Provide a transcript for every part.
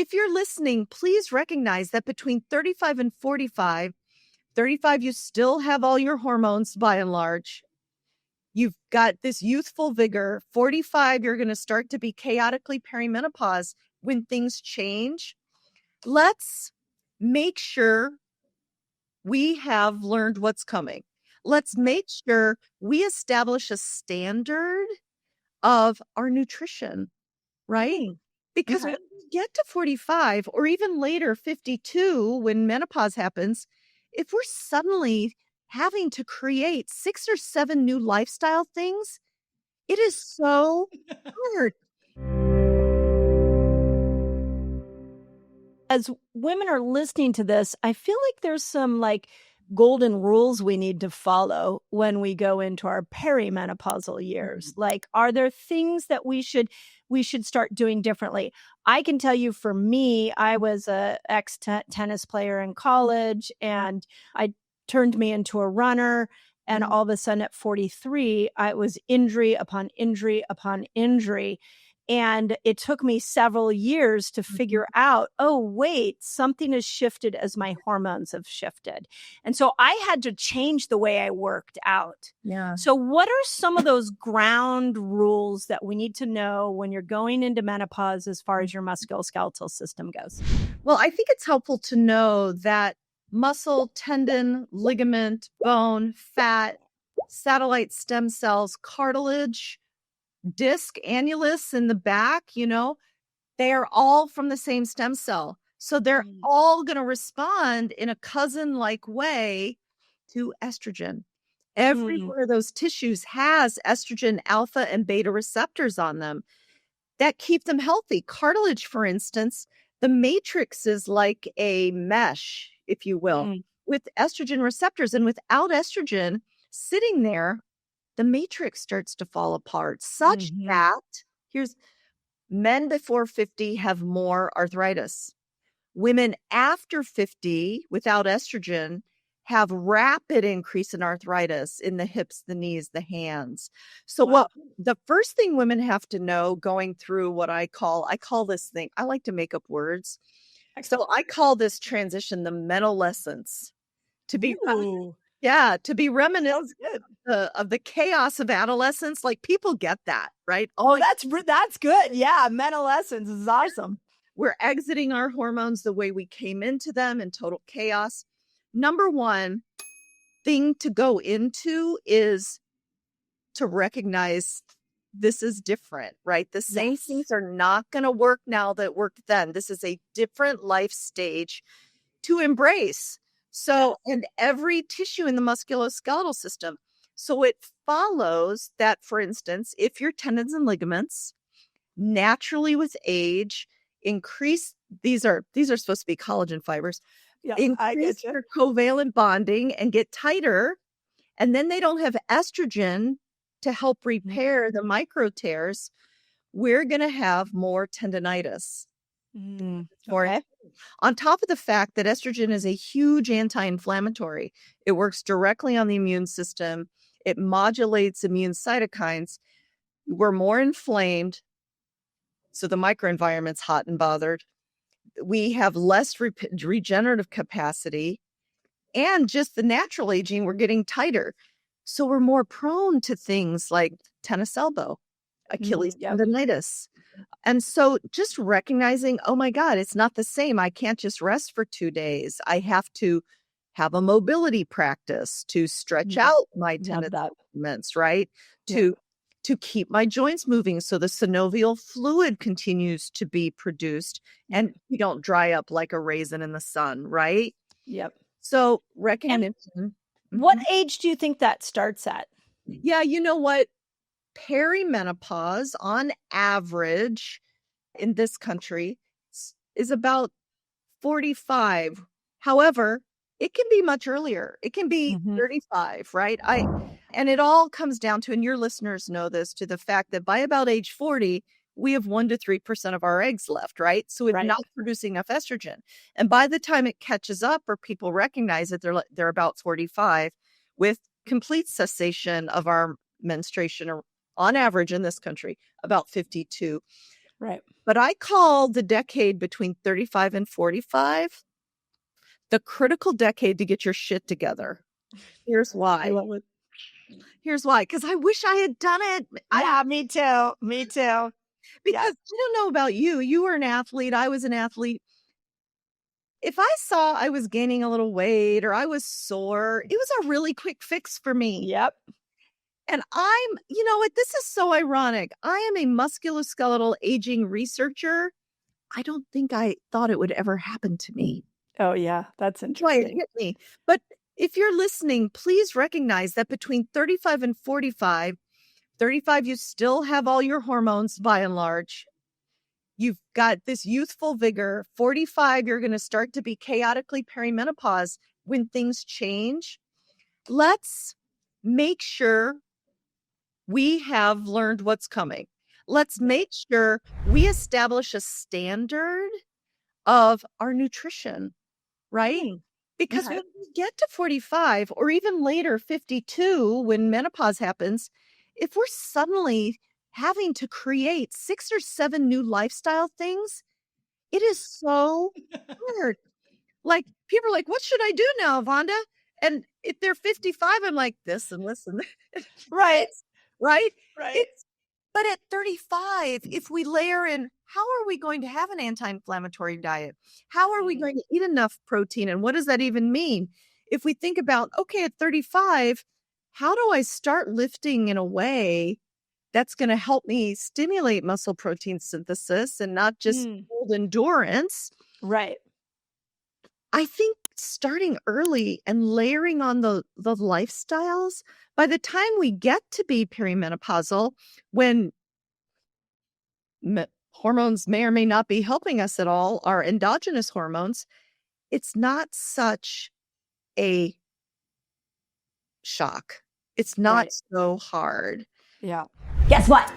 if you're listening, please recognize that between 35 and 45, 35, you still have all your hormones by and large. You've got this youthful vigor. 45, you're going to start to be chaotically perimenopause when things change. Let's make sure we have learned what's coming. Let's make sure we establish a standard of our nutrition, right? Because when we get to 45 or even later, 52, when menopause happens, if we're suddenly having to create 6 or 7 new lifestyle things, it is so hard. As women are listening to this, I feel like there's some like golden rules we need to follow when we go into our perimenopausal years. Like, are there things that we should start doing differently? I can tell you, for me, I was a tennis player in college, and I turned me into a runner. And all of a sudden at 43, I was injury upon injury upon injury. And it took me several years to figure out, oh, wait, something has shifted as my hormones have shifted. And so I had to change the way I worked out. Yeah. So what are some of those ground rules that we need to know when you're going into menopause as far as your musculoskeletal system goes? Well, I think it's helpful to know that muscle, tendon, ligament, bone, fat, satellite stem cells, cartilage, disc, annulus in the back, they are all from the same stem cell. So they're all going to respond in a cousin-like way to estrogen. Every one of those tissues has estrogen alpha and beta receptors on them that keep them healthy. Cartilage, for instance, the matrix is like a mesh, if you will, with estrogen receptors. And without estrogen sitting there, the matrix starts to fall apart, such that here's men before 50 have more arthritis. Women after 50 without estrogen have rapid increase in arthritis in the hips, the knees, the hands. So the first thing women have to know going through what I call this thing, I like to make up words. So I call this transition the menolescence, to be reminiscent of the chaos of adolescence. Like, people get that, right? Oh, that's good. Yeah, menolescence is awesome. We're exiting our hormones the way we came into them in total chaos. Number one thing to go into is to recognize this is different, right? The same things are not going to work now that worked then. This is a different life stage to embrace. So, and every tissue in the musculoskeletal system. So it follows that, for instance, if your tendons and ligaments naturally with age increase, these are supposed to be collagen fibers, increase their covalent bonding and get tighter, and then they don't have estrogen to help repair the micro tears, we're going to have more tendinitis. On top of the fact that estrogen is a huge anti-inflammatory, it works directly on the immune system. It modulates immune cytokines. We're more inflamed, so the microenvironment's hot and bothered. We have less regenerative capacity, and just the natural aging, we're getting tighter. So we're more prone to things like tennis elbow, Achilles tendonitis. And so just recognizing, oh my God, it's not the same. I can't just rest for 2 days. I have to have a mobility practice to stretch out my tendons, right? To keep my joints moving so the synovial fluid continues to be produced and we don't dry up like a raisin in the sun, right? Yep. So recognition. What age do you think that starts at? Yeah, you know what? Perimenopause on average in this country is about 45. However, it can be much earlier. It can be 35, right? And it all comes down to, and your listeners know this, to the fact that by about age 40, we have 1 to 3% of our eggs left, right? So it's not producing enough estrogen. And by the time it catches up or people recognize that they're about 45 with complete cessation of our menstruation, or on average in this country, about 52. Right. But I call the decade between 35 and 45 the critical decade to get your shit together. Here's I why. love it. Here's why. Because I wish I had done it. Yeah, me too. Me too. Because I don't know about you. You were an athlete. I was an athlete. If I saw I was gaining a little weight or I was sore, it was a really quick fix for me. Yep. And you know what? This is so ironic. I am a musculoskeletal aging researcher. I don't think I thought it would ever happen to me. Oh, yeah. That's That's why it interesting. hit me. But if you're listening, please recognize that between 35 and 45, 35, you still have all your hormones by and large. You've got this youthful vigor. 45, you're going to start to be chaotically perimenopause when things change. Let's make sure we have learned what's coming. Let's make sure we establish a standard of our nutrition, right? Because Okay. when we get to 45 or even later, 52, when menopause happens, if we're suddenly having to create 6 or 7 new lifestyle things, it is so hard. Like, people are like, "What should I do now, Vonda?" And if they're 55, I'm like, "This and listen." Right. Right? Right. But at 35, if we layer in, how are we going to have an anti-inflammatory diet? How are we going to eat enough protein? And what does that even mean? If we think about, okay, at 35, how do I start lifting in a way that's going to help me stimulate muscle protein synthesis and not just build endurance? Right. I think starting early and layering on the lifestyles, by the time we get to be perimenopausal, when hormones may or may not be helping us at all, our endogenous hormones, it's not such a shock. It's not so hard. Yeah. Guess what?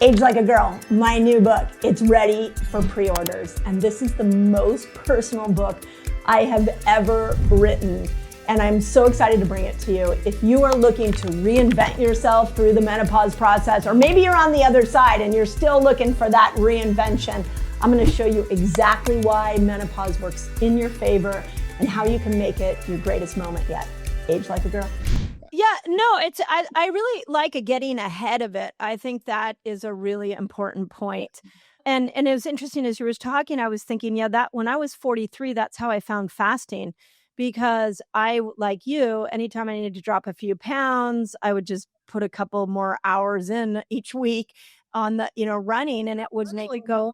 Age Like a Girl, my new book. It's ready for pre-orders. And this is the most personal book I have ever written. And I'm so excited to bring it to you. If you are looking to reinvent yourself through the menopause process, or maybe you're on the other side and you're still looking for that reinvention, I'm going to show you exactly why menopause works in your favor and how you can make it your greatest moment yet. Age Like a Girl. Yeah, no, I really like getting ahead of it. I think that is a really important point. And it was interesting as you were talking, I was thinking, yeah, that when I was 43, that's how I found fasting, because I, like you, anytime I needed to drop a few pounds, I would just put a couple more hours in each week on the, running, and it would make me go,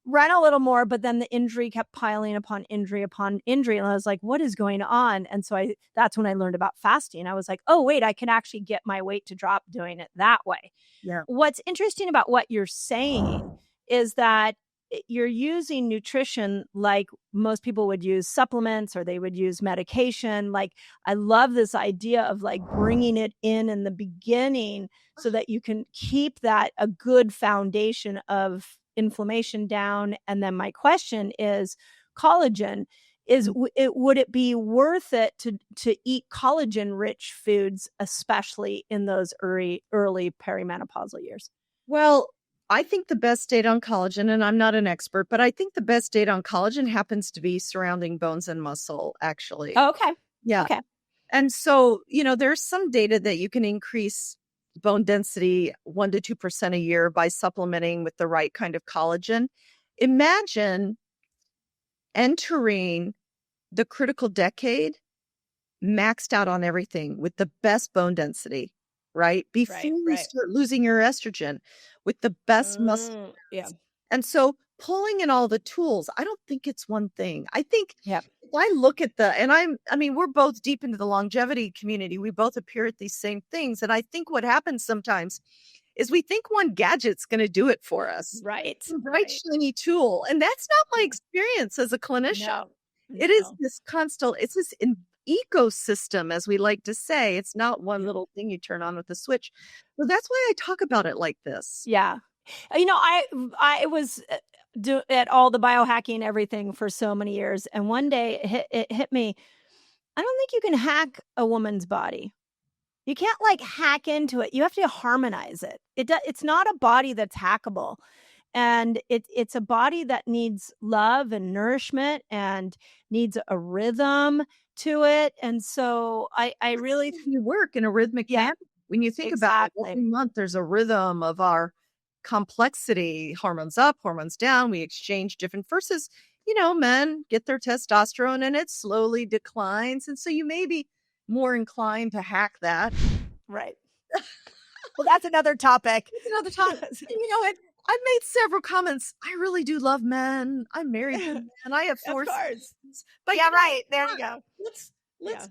run a little more. But then the injury kept piling upon injury upon injury. And I was like, what is going on? And so that's when I learned about fasting. I was like, oh, wait, I can actually get my weight to drop doing it that way. Yeah. What's interesting about what you're saying is that you're using nutrition like most people would use supplements or they would use medication. Like, I love this idea of like bringing it in the beginning so that you can keep that a good foundation of inflammation down. And then my question is, collagen is would it be worth it to eat collagen rich foods, especially in those early perimenopausal years? Well, I think the best data on collagen, and I'm not an expert, but I think the best data on collagen happens to be surrounding bones and muscle, actually. Oh, okay. Yeah. Okay. And so, there's some data that you can increase bone density 1 to 2% a year by supplementing with the right kind of collagen. Imagine entering the critical decade maxed out on everything with the best bone density, right? Before you start losing your estrogen with the best muscle. Yeah. And so pulling in all the tools, I don't think it's one thing. I think Yeah. if I look at we're both deep into the longevity community. We both appear at these same things. And I think what happens sometimes is we think one gadget's going to do it for us. Right. Some bright, shiny tool. And that's not my experience as a clinician. No. It is this constant, it's this ecosystem, as we like to say. It's not one little thing you turn on with a switch. So that's why I talk about it like this. Yeah. I was at all the biohacking everything for so many years. And one day it hit me. I don't think you can hack a woman's body. You can't hack into it. You have to harmonize it. It's not a body that's hackable. And it's a body that needs love and nourishment and needs a rhythm to it. And so I really you work in a rhythmic Yeah, manner. When you think about it, exactly. every month there's a rhythm of our complexity, hormones up, hormones down. We exchange different versus, men get their testosterone and it slowly declines. And so you may be more inclined to hack that. Right. Well, that's another topic. It's another time. And I've made several comments. I really do love men. I'm married to men. I have Of 4 course. sons. But Yeah, right. There you go. let's Yeah.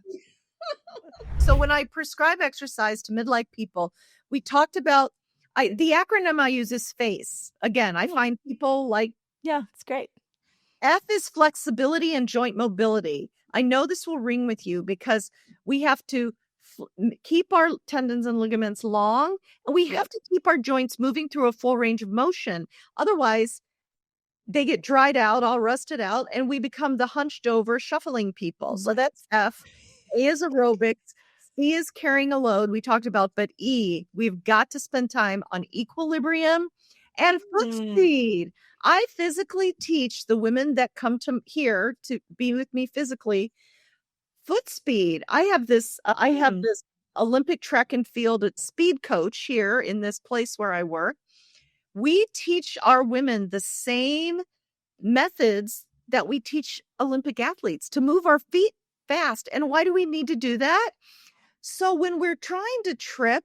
So when I prescribe exercise to midlife people, we talked about the acronym I use is FACE. Again, I find people like Yeah, it's great. F is flexibility and joint mobility. I know this will ring with you because we have to keep our tendons and ligaments long, and we have to keep our joints moving through a full range of motion. Otherwise, they get dried out, all rusted out, and we become the hunched over shuffling people. So that's F. A is aerobics. C is carrying a load we talked about, but E, we've got to spend time on equilibrium and foot speed. I physically teach the women that come to here to be with me physically foot speed. I have this Olympic track and field speed coach here in this place where I work. We teach our women the same methods that we teach Olympic athletes to move our feet fast. And why do we need to do that? So when we're trying to trip,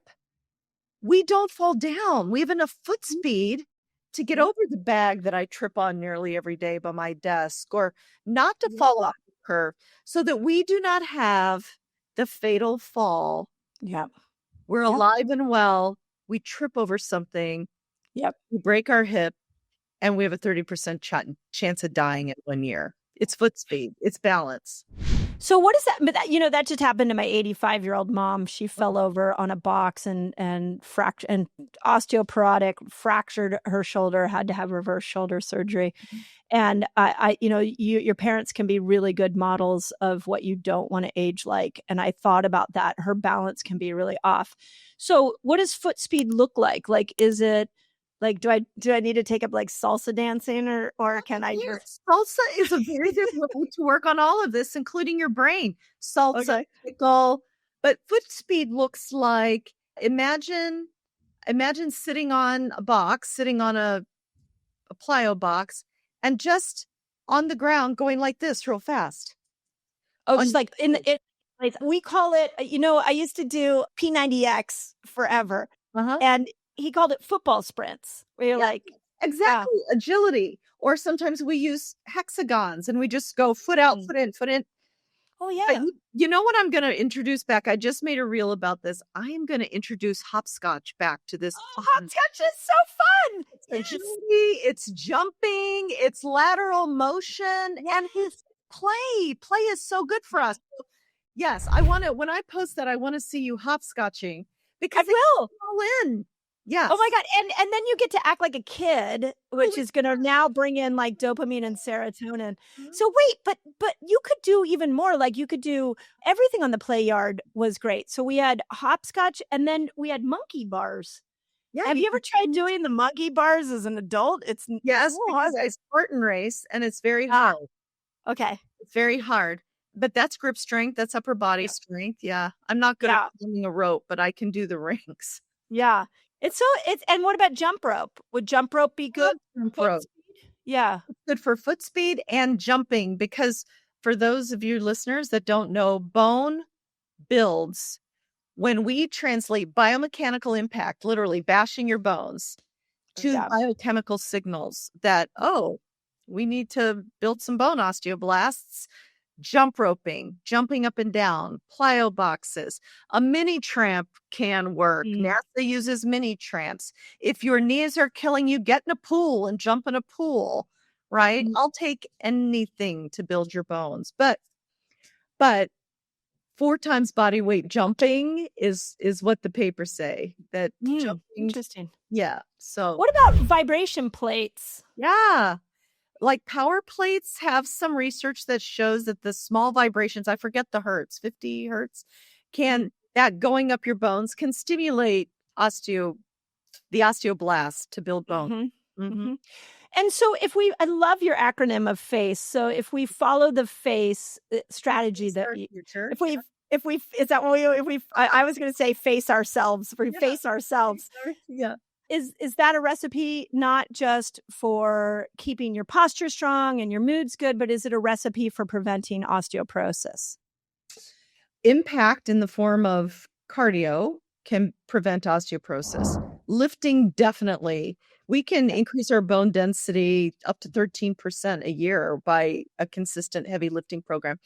we don't fall down. We have enough foot speed to get over the bag that I trip on nearly every day by my desk, or not to fall off the curve, so that we do not have the fatal fall. Yeah. We're alive and well. We trip over something. Yep. We break our hip, and we have a 30% chance of dying in 1 year. It's foot speed. It's balance. So what is that? But that just happened to my 85-year-old mom. She fell over on a box and osteoporotic, fractured her shoulder, had to have reverse shoulder surgery. And your parents can be really good models of what you don't want to age like. And I thought about that. Her balance can be really off. So what does foot speed look like? Like, is it like, do I need to take up like salsa dancing or can I just salsa is a very good way to work on all of this, including your brain. Salsa, pickle, but foot speed looks like imagine sitting on a box, sitting on a plyo box, and just on the ground going like this real fast. Oh, just like we call it, I used to do P90X forever. And he called it football sprints, where you're like, exactly, agility. Or sometimes we use hexagons and we just go foot out, foot in, foot in. Oh, yeah. But you know what I'm going to introduce back? I just made a reel about this. I am going to introduce hopscotch back to this. Oh, hopscotch is so fun. It's agility, it's jumping, it's lateral motion, and it's play. Play is so good for us. Yes, I want to, when I post that, I want to see you hopscotching because I will. All in. Yeah. Oh my God. And then you get to act like a kid, which is going to now bring in like dopamine and serotonin. So wait, but you could do even more. Like you could do everything on the play yard was great. So we had hopscotch and then we had monkey bars. Yeah. Have you ever tried doing the monkey bars as an adult? It's because I Spartan race and it's very hard. Okay. It's very hard. But that's grip strength. That's upper body strength. Yeah. I'm not good at climbing a rope, but I can do the rings. Yeah. And what about jump rope? Would jump rope be good? Jump rope. Yeah. It's good for foot speed and jumping, because for those of you listeners that don't know, bone builds when we translate biomechanical impact, literally bashing your bones, to biochemical signals that, we need to build some bone osteoblasts. Jump roping, jumping up and down, plyo boxes. A mini tramp can work. NASA uses mini tramps. If your knees are killing you, get in a pool and jump in a pool, right? I'll take anything to build your bones. But 4 times body weight jumping is what the papers say. That jumping. Interesting. Yeah. So what about vibration plates? Yeah. Like power plates have some research that shows that the small vibrations, I forget the hertz, 50 hertz, that going up your bones can stimulate the osteoblast to build bone. Mm-hmm. And so I love your acronym of FACE. So if we follow the FACE strategy is that I was going to say face ourselves, face ourselves. Yeah. Is that a recipe not just for keeping your posture strong and your moods good, but is it a recipe for preventing osteoporosis? Impact in the form of cardio can prevent osteoporosis. Lifting, definitely. We can increase our bone density up to 13% a year by a consistent heavy lifting program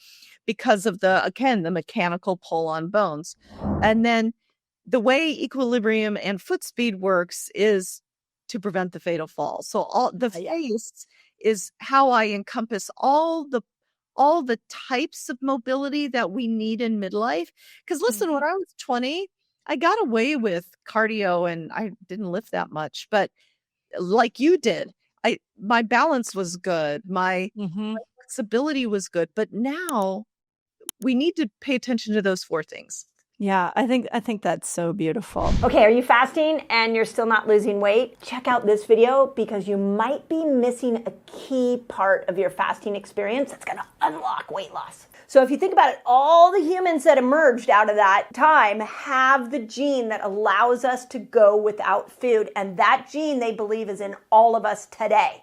because of the mechanical pull on bones. And then the way equilibrium and foot speed works is to prevent the fatal fall. So all the face is how I encompass all the types of mobility that we need in midlife. Because listen, when I was 20, I got away with cardio and I didn't lift that much, but like you did, my balance was good. My flexibility was good. But now we need to pay attention to those 4 things. Yeah, I think that's so beautiful. Okay, are you fasting and you're still not losing weight? Check out this video because you might be missing a key part of your fasting experience that's gonna unlock weight loss. So if you think about it, all the humans that emerged out of that time have the gene that allows us to go without food, and that gene they believe is in all of us today.